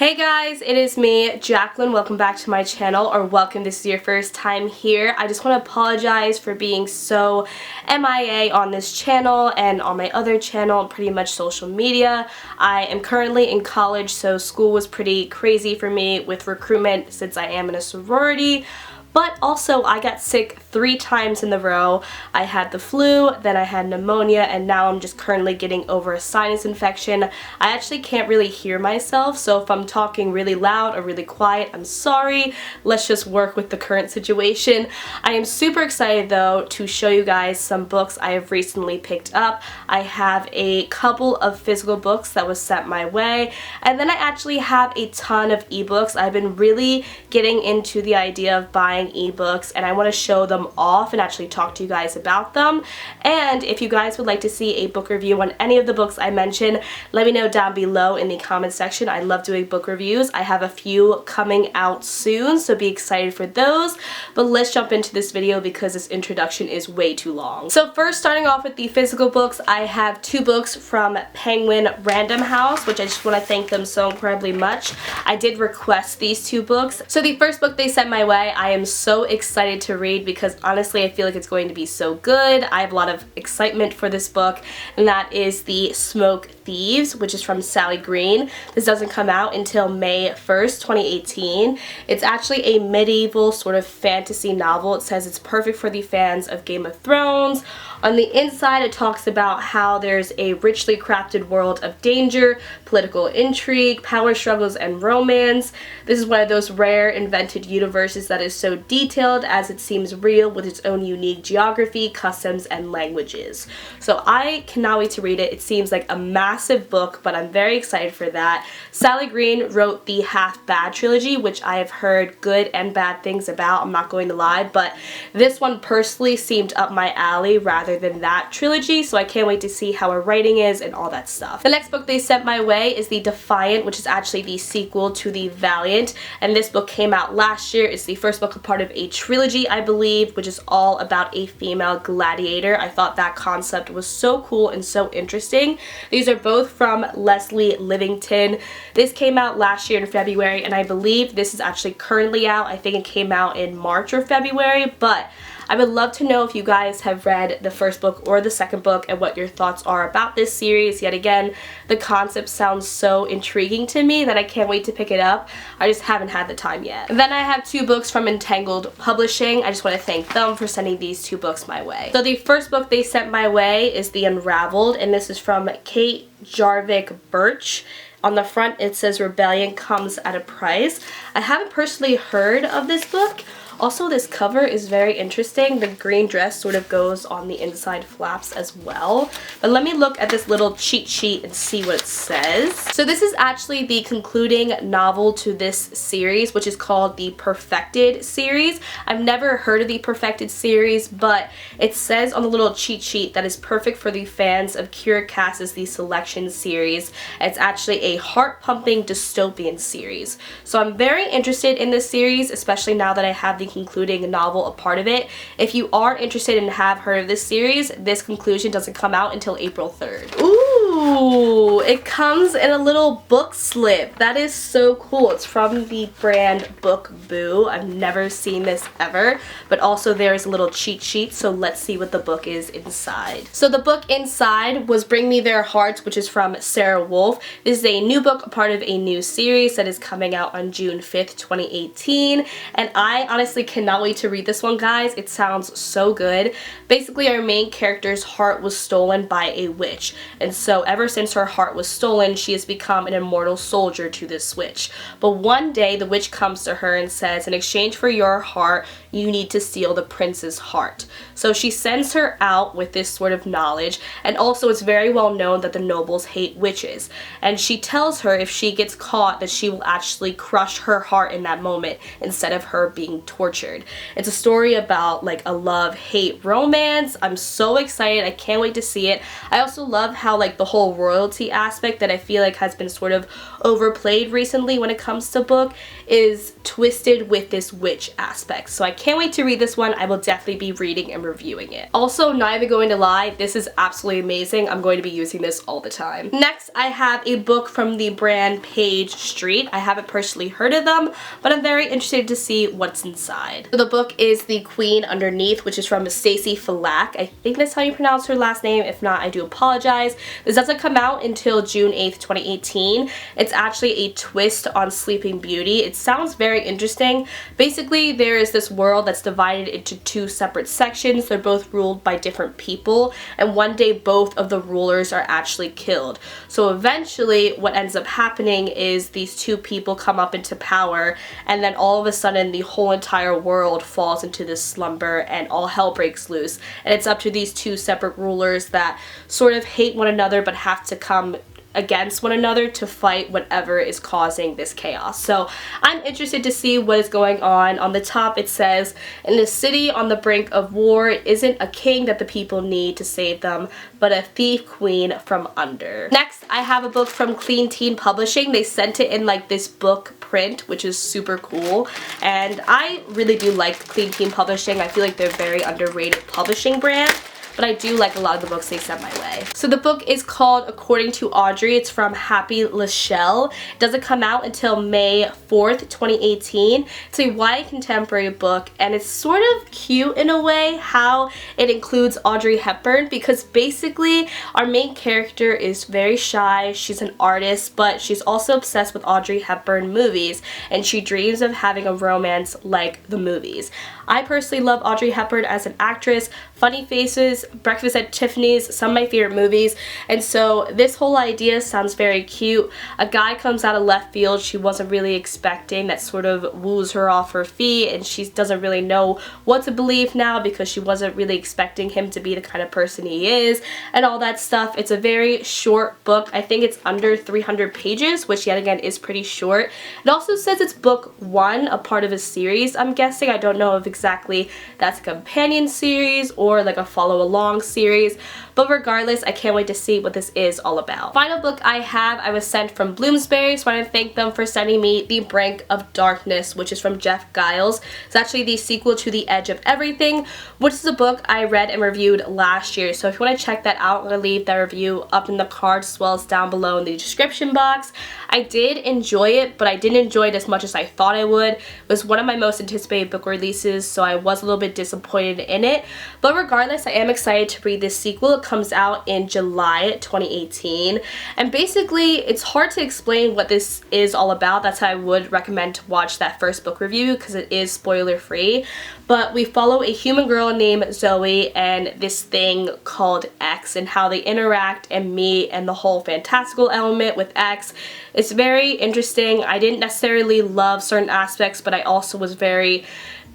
Hey guys, it is me, Jacqueline. Welcome back to my channel, or welcome if this is your first time here. I just want to apologize for being so MIA on this channel and on my other channel and pretty much social media. I am currently in college, so school was pretty crazy for me with recruitment since I am in a sorority. But also, I got sick 3 times in a row. I had the flu, then I had pneumonia, and now I'm just currently getting over a sinus infection. I actually can't really hear myself, so if I'm talking really loud or really quiet, I'm sorry. Let's just work with the current situation. I am super excited though to show you guys some books I have recently picked up. I have a couple of physical books that was sent my way, and then I actually have a ton of ebooks. I've been really getting into the idea of buying ebooks, and I want to show them off and actually talk to you guys about them. And if you guys would like to see a book review on any of the books I mentioned, let me know down below in the comment section. I love doing book reviews. I have a few coming out soon, so be excited for those. But let's jump into this video because this introduction is way too long. So first, starting off with the physical books, I have 2 books from Penguin Random House, which I just want to thank them so incredibly much. I did request these 2 books. So the first book they sent my way, I am so excited to read because honestly I feel like it's going to be so good. I have a lot of excitement for this book, and that is The Smoke Thieves, which is from Sally Green. This doesn't come out until May 1st, 2018. It's actually a medieval sort of fantasy novel. It says it's perfect for the fans of Game of Thrones. On the inside, it talks about how there's a richly crafted world of danger, political intrigue, power struggles, and romance. This is one of those rare invented universes that is so detailed as it seems real, with its own unique geography, customs, and languages. So I cannot wait to read it. It seems like a massive book, but I'm very excited for that. Sally Green wrote the Half Bad trilogy, which I have heard good and bad things about, I'm not going to lie, but this one personally seemed up my alley rather than that trilogy, so I can't wait to see how her writing is and all that stuff. The next book they sent my way is The Defiant, which is actually the sequel to The Valiant, and this book came out last year. It's the first book, a part of a trilogy, I believe, which is all about a female gladiator. I thought that concept was so cool and so interesting. These are both from Leslie Livington. This came out last year in February, and I believe this is actually currently out. I think it came out in March or February, but I would love to know if you guys have read the first book or the second book and what your thoughts are about this series. Yet again, the concept sounds so intriguing to me that I can't wait to pick it up. I just haven't had the time yet. And then I have 2 books from Entangled Publishing. I just want to thank them for sending these 2 books my way. So the first book they sent my way is The Unraveled, and this is from Kate Jarvik Birch. On the front it says Rebellion Comes at a Price. I haven't personally heard of this book. Also, this cover is very interesting. The green dress sort of goes on the inside flaps as well. But let me look at this little cheat sheet and see what it says. So this is actually the concluding novel to this series, which is called the Perfected series. I've never heard of the Perfected series, but it says on the little cheat sheet that is perfect for the fans of Kira Cass's The Selection series. It's actually a heart-pumping dystopian series. So I'm very interested in this series, especially now that I have the concluding novel a part of it. If you are interested and have heard of this series, this conclusion doesn't come out until April 3rd. Ooh, it comes in a little book slip. That is so cool. It's from the brand Book Boo. I've never seen this ever, but also there is a little cheat sheet, so let's see what the book is inside. So the book inside was Bring Me Their Hearts, which is from Sarah Wolf. This is a new book, a part of a new series that is coming out on June 5th, 2018, and I honestly cannot wait to read this one, guys. It sounds so good. Basically, our main character's heart was stolen by a witch, and so ever since her heart was stolen, she has become an immortal soldier to this witch. But one day, the witch comes to her and says, in exchange for your heart, you need to steal the prince's heart. So she sends her out with this sort of knowledge, and also it's very well known that the nobles hate witches, and she tells her if she gets caught that she will actually crush her heart in that moment instead of her being tortured. It's a story about like a love-hate romance. I'm so excited. I can't wait to see it. I also love how like the whole royalty aspect that I feel like has been sort of overplayed recently when it comes to book, is twisted with this witch aspect. So I can't wait to read this one. I will definitely be reading and reviewing it. Also, not even going to lie, this is absolutely amazing. I'm going to be using this all the time. Next, I have a book from the brand Page Street. I haven't personally heard of them, but I'm very interested to see what's inside. So the book is The Queen Underneath, which is from Stacey Flack. I think that's how you pronounce her last name. If not, I do apologize. This doesn't come out until June 8th, 2018. It's actually a twist on Sleeping Beauty. It sounds very interesting. Basically, there is this world that's divided into two separate sections. They're both ruled by different people, and one day both of the rulers are actually killed. So eventually what ends up happening is these two people come up into power, and then all of a sudden the whole entire world falls into this slumber and all hell breaks loose. And it's up to these two separate rulers that sort of hate one another but have to come against one another to fight whatever is causing this chaos. So I'm interested to see what is going on. On the top it says, in a city on the brink of war, it isn't a king that the people need to save them, but a thief queen from under. Next, I have a book from Clean Teen Publishing. They sent it in like this book print, which is super cool, and I really do like Clean Teen Publishing. I feel like they're a very underrated publishing brand, but I do like a lot of the books they sent my way. So the book is called According to Audrey. It's from Happy Lachelle. It doesn't come out until May 4th, 2018. It's a YA contemporary book, and it's sort of cute in a way how it includes Audrey Hepburn, because basically our main character is very shy. She's an artist, but she's also obsessed with Audrey Hepburn movies, and she dreams of having a romance like the movies. I personally love Audrey Hepburn as an actress. Funny Faces, Breakfast at Tiffany's, some of my favorite movies, and so this whole idea sounds very cute. A guy comes out of left field she wasn't really expecting that sort of woos her off her feet, and she doesn't really know what to believe now because she wasn't really expecting him to be the kind of person he is and all that stuff. It's a very short book. I think it's under 300 pages, which yet again is pretty short. It also says it's book 1, a part of a series, I'm guessing. I don't know if exactly that's a companion series or like a follow-along series, but regardless, I can't wait to see what this is all about. Final book I have, I was sent from Bloomsbury, so I want to thank them for sending me The Brink of Darkness, which is from Jeff Giles. It's actually the sequel to The Edge of Everything, which is a book I read and reviewed last year. So if you want to check that out, I'm going to leave that review up in the cards as well as down below in the description box. I did enjoy it, but I didn't enjoy it as much as I thought I would. It was one of my most anticipated book releases, so I was a little bit disappointed in it. But regardless, I am excited to read this sequel. It comes out in July 2018. And basically, it's hard to explain what this is all about. That's how I would recommend to watch that first book review, because it is spoiler free. But we follow a human girl named Zoe and this thing called X, and how they interact and meet, and the whole fantastical element with X. It's very interesting. I didn't necessarily love certain aspects, but I also was very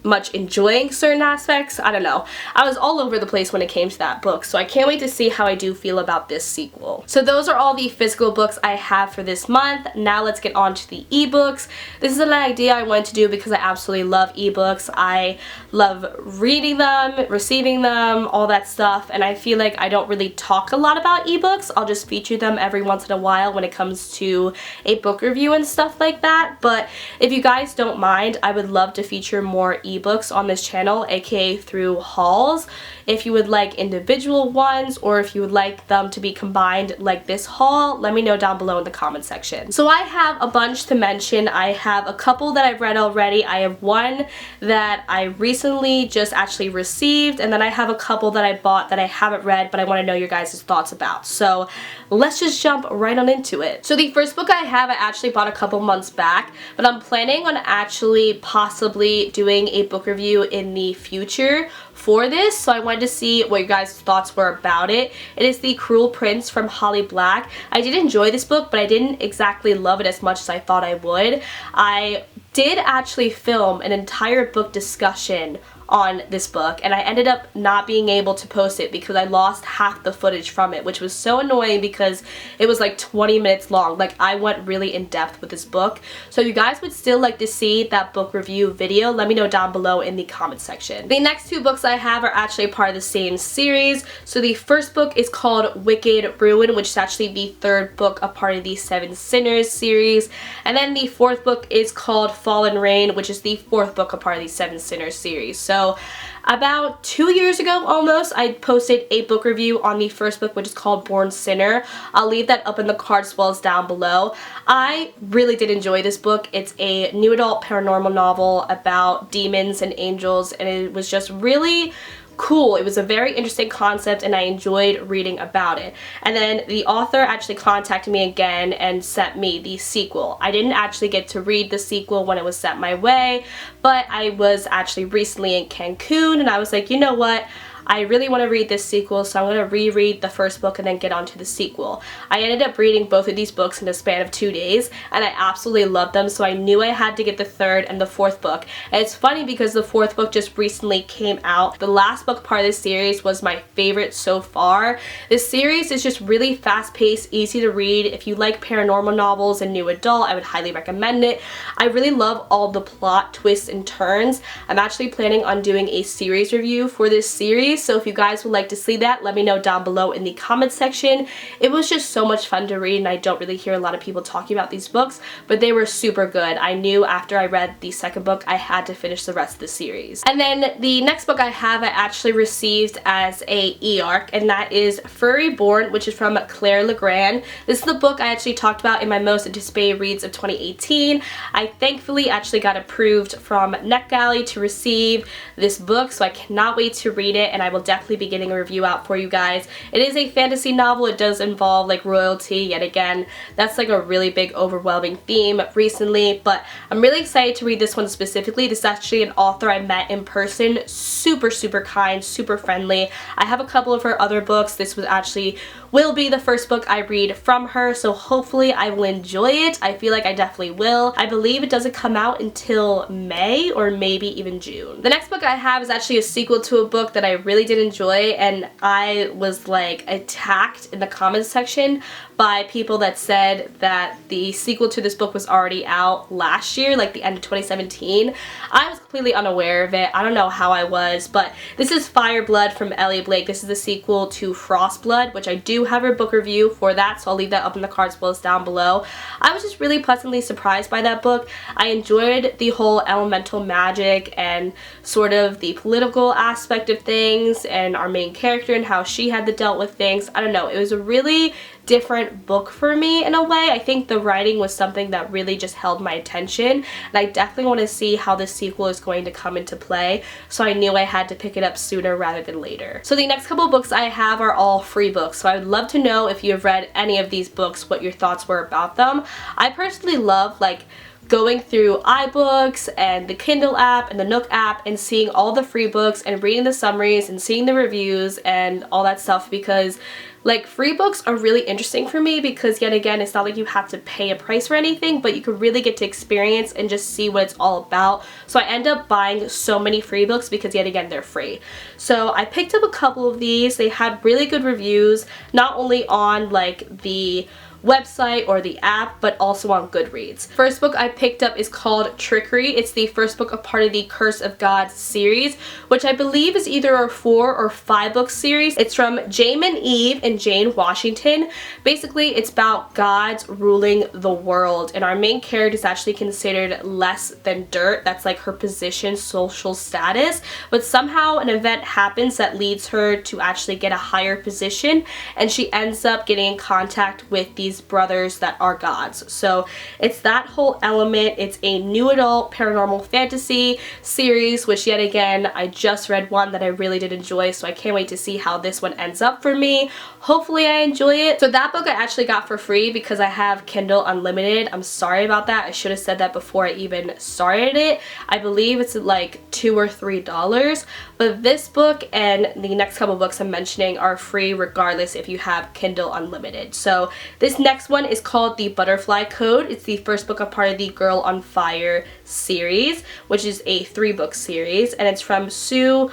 much enjoying certain aspects. I don't know. I was all over the place when it came to that book, so I can't wait to see how I do feel about this sequel. So those are all the physical books I have for this month. Now let's get on to the ebooks. This is an idea I wanted to do because I absolutely love ebooks. I love reading them, receiving them, all that stuff, and I feel like I don't really talk a lot about ebooks. I'll just feature them every once in a while when it comes to a book review and stuff like that. But if you guys don't mind, I would love to feature more ebooks on this channel, aka through hauls. If you would like individual ones, or if you would like them to be combined like this haul, let me know down below in the comment section. So I have a bunch to mention. I have a couple that I've read already. I have one that I recently just actually received, and then I have a couple that I bought that I haven't read but I want to know your guys' thoughts about. So let's just jump right on into it. So the first book I have, I actually bought a couple months back, but I'm planning on actually possibly doing a book review in the future for this, so I wanted to see what your guys' thoughts were about it. It is The Cruel Prince from Holly Black. I did enjoy this book, but I didn't exactly love it as much as I thought I would. I did actually film an entire book discussion on this book, and I ended up not being able to post it because I lost half the footage from it, which was so annoying because it was like 20 minutes long. Like, I went really in depth with this book. So if you guys would still like to see that book review video, let me know down below in the comment section. The next two books I have are actually part of the same series. So the first book is called Wicked Ruin, which is actually the third book, a part of the Seven Sinners series. And then the fourth book is called Fallen Rain, which is the fourth book, a part of the Seven Sinners series. So about 2 years ago almost, I posted a book review on the first book, which is called Born Sinner. I'll leave that up in the card as well as down below. I really did enjoy this book. It's a new adult paranormal novel about demons and angels, and it was just really cool. It was a very interesting concept and I enjoyed reading about it. And then the author actually contacted me again and sent me the sequel. I didn't actually get to read the sequel when it was sent my way, but I was actually recently in Cancun and I was like, you know what? I really want to read this sequel, so I'm going to reread the first book and then get on to the sequel. I ended up reading both of these books in a span of 2 days, and I absolutely loved them, so I knew I had to get the third and the fourth book. And it's funny because the fourth book just recently came out. The last book part of this series was my favorite so far. This series is just really fast-paced, easy to read. If you like paranormal novels and new adult, I would highly recommend it. I really love all the plot twists and turns. I'm actually planning on doing a series review for this series, so if you guys would like to see that, let me know down below in the comments section. It was just so much fun to read, and I don't really hear a lot of people talking about these books, but they were super good. I knew after I read the second book I had to finish the rest of the series. And then the next book I have I actually received as a e-arc, and that is Furry Born, which is from Claire Legrand. This is the book I actually talked about in my most anticipated reads of 2018. I thankfully actually got approved from NetGalley to receive this book, so I cannot wait to read it, and I will definitely be getting a review out for you guys. It is a fantasy novel. It does involve like royalty, yet again, that's like a really big overwhelming theme recently, but I'm really excited to read this one specifically. This is actually an author I met in person. Super kind, super friendly. I have a couple of her other books. This will be the first book I read from her, so hopefully I will enjoy it. I feel like I definitely will. I believe it doesn't come out until May or maybe even June. The next book I have is actually a sequel to a book that I really did enjoy, and I was like attacked in the comments section by people that said that the sequel to this book was already out last year, like the end of 2017. I was completely unaware of it. I don't know how I was, but this is Fire Blood from Ellie Blake. This is the sequel to Frost Blood, which I do have a book review for that, so I'll leave that up in the cards below down below. I was just really pleasantly surprised by that book. I enjoyed the whole elemental magic and sort of the political aspect of things and our main character and how she had to dealt with things. I don't know, it was a really different book for me in a way. I think the writing was something that really just held my attention, and I definitely want to see how this sequel is going to come into play, so I knew I had to pick it up sooner rather than later. So the next couple books I have are all free books, so I would love to know if you have read any of these books, what your thoughts were about them. I personally love like going through iBooks and the Kindle app and the Nook app and seeing all the free books and reading the summaries and seeing the reviews and all that stuff, because like free books are really interesting for me because yet again, it's not like you have to pay a price for anything, but you can really get to experience and just see what it's all about. So I end up buying so many free books because yet again, they're free. So I picked up a couple of these. They had really good reviews, not only on like the website or the app, but also on Goodreads. First book I picked up is called Trickery. It's the first book, a part of the Curse of Gods series, which I believe is either a 4 or 5 book series. It's from Jamin Eve and Jane Washington. Basically, it's about gods ruling the world, and our main character is actually considered less than dirt. That's like her position, social status, but somehow an event happens that leads her to actually get a higher position, and she ends up getting in contact with these brothers that are gods. So it's that whole element. It's a new adult paranormal fantasy series, which yet again, I just read one that I really did enjoy, so I can't wait to see how this one ends up for me. Hopefully I enjoy it. So that book I actually got for free because I have Kindle Unlimited. I'm sorry about that. I should have said that before I even started it. I believe it's like $2 or $3, but this book and the next couple books I'm mentioning are free regardless if you have Kindle Unlimited. So this next one is called The Butterfly Code. It's the first book, a part of the Girl on Fire series, which is a 3-book series, and it's from Sue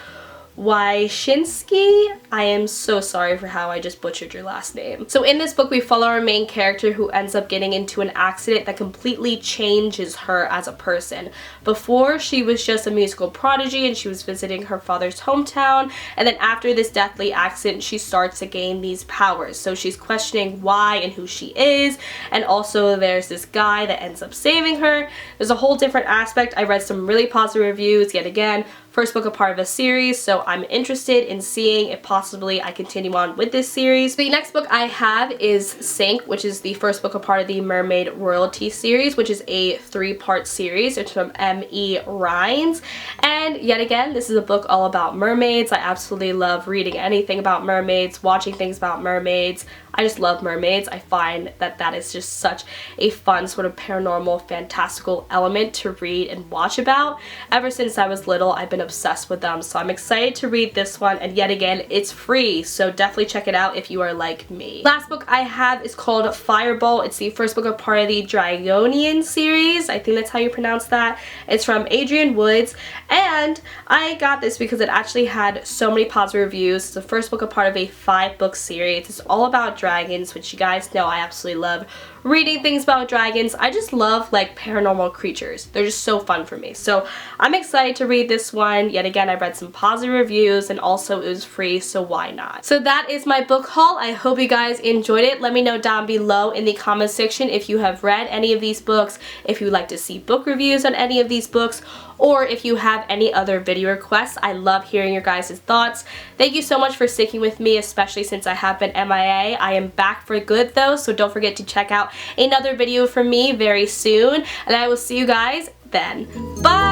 Wyszynski. I am so sorry for how I just butchered your last name. So in this book, we follow our main character who ends up getting into an accident that completely changes her as a person. Before, she was just a musical prodigy and she was visiting her father's hometown, and then after this deathly accident, she starts to gain these powers. So she's questioning why and who she is, and also there's this guy that ends up saving her. There's a whole different aspect. I read some really positive reviews, yet again, first book, a part of a series, so I'm interested in seeing if possibly I continue on with this series. The next book I have is Sink, which is the first book, a part of the Mermaid Royalty series, which is a 3-part series. It's from M.E. Rines, and yet again, this is a book all about mermaids. I absolutely love reading anything about mermaids, watching things about mermaids. I just love mermaids. I find that that is just such a fun sort of paranormal, fantastical element to read and watch about. Ever since I was little, I've been obsessed with them, so I'm excited to read this one, and yet again, it's free, so definitely check it out if you are like me. Last book I have is called Fireball. It's the first book, a part of the Dragonian series. I think that's how you pronounce that. It's from Adrian Woods, and I got this because it actually had so many positive reviews. It's the first book, a part of a 5-book series. It's all about dragons, which you guys know I absolutely love reading things about dragons. I just love like paranormal creatures. They're just so fun for me. So I'm excited to read this one. Yet again, I read some positive reviews, and also it was free, so why not? So that is my book haul. I hope you guys enjoyed it. Let me know down below in the comment section if you have read any of these books, if you would like to see book reviews on any of these books, or if you have any other video requests. I love hearing your guys' thoughts. Thank you so much for sticking with me, especially since I have been MIA. I am back for good though, so don't forget to check out another video from me very soon, and I will see you guys then. Bye!